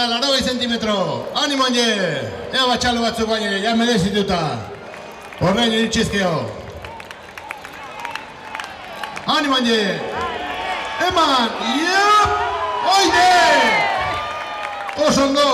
eta 80 zentimetro. Animo handi! Ea batxalo batzuk baina, ja merezituta. Horrein iritsizkeo. Animo handi! Eman! Iep! Oide! Oso ondo!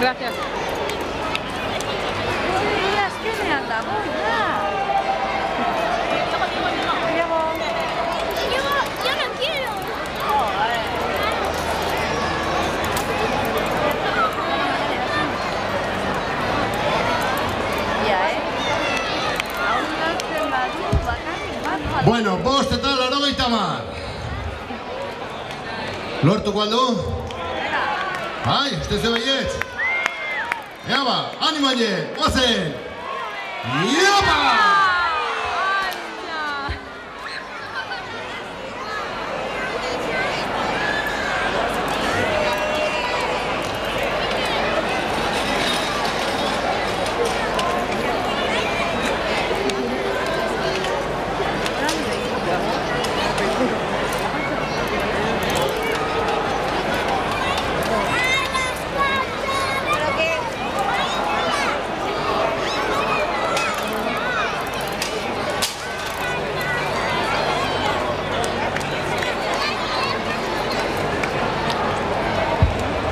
Gracias. Es que me andamos ya. Yo no quiero. Bueno, bost eta 80. Lortuko aldu? Bai, uste ze baietz? Ea ba, animo handi, oazen! Iopa!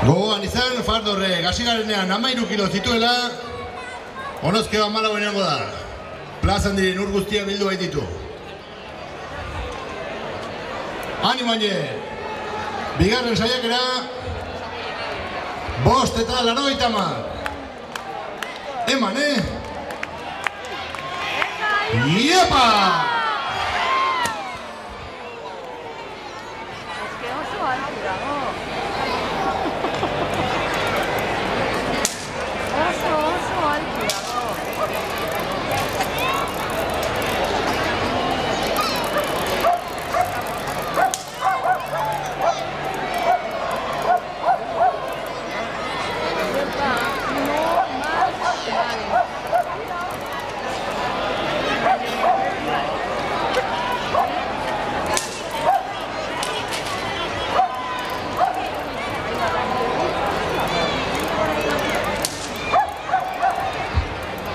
Gogoan izan, Fardorre, gasigarenean 13 kilo zituela, Onozkeo 14 egongo da. Plazan diren ur guztiak bildu baititu. Animo handi! Bigarren saiakera, bost eta 80. Eman, Iepa!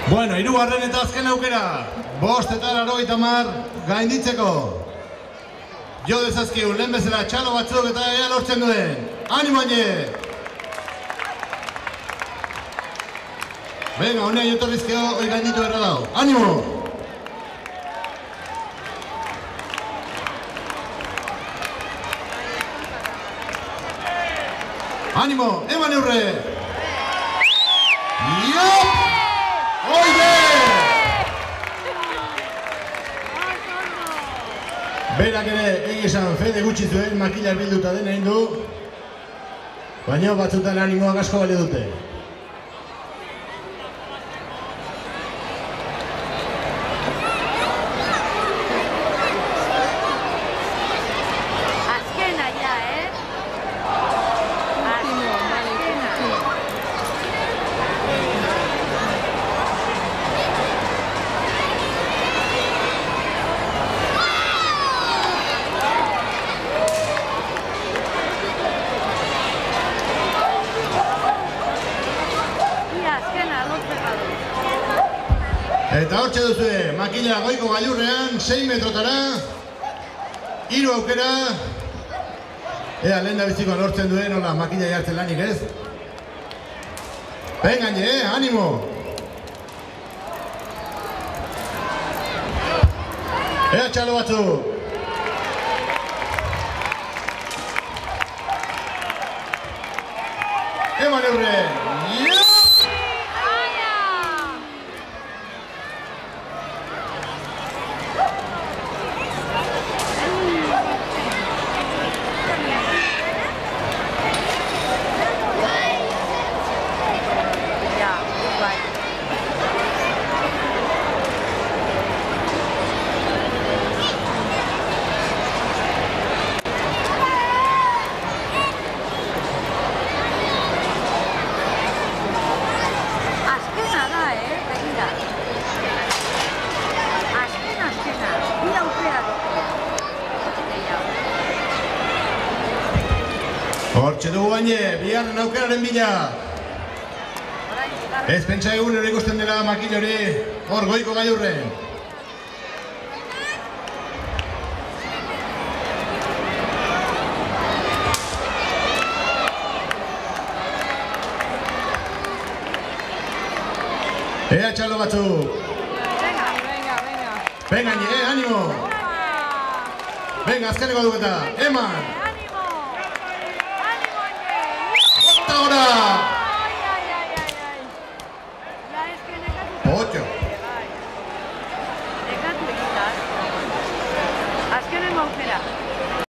Bueno, hirugarren eta azken aukera, bost eta 80 gainditzeko. Jo dezazkiu, lehen bezala txalo batzuk eta ea lortzen duen. Animo handi! Venga, honean jotorrizkeo, hori gainditu erra dau. Animo! Animo, eman eurre! Iop! Oide! Berak ere egizan fede gutxi zuen, makilar bilduta den egin du, baina batzutan animoak asko bale dute. Eta hortxe duzue, makina goiko gailurrean, 6 metrotara, 3 aukera. Ea, lehen da bizikoan lortzen duen, hola, makina jartzen lanik ez. Vengan, animo! Ea, txalo batzu! Eman eurre! Hortxe dugu baine, biharren aukeraren bila. Ez pentsa egun hori ikusten dela makina hori, hor goiko gailurren. Ea txalo batzuk. Venga, ánimo. Venga, azkeneko duketa, eman. Ota gora!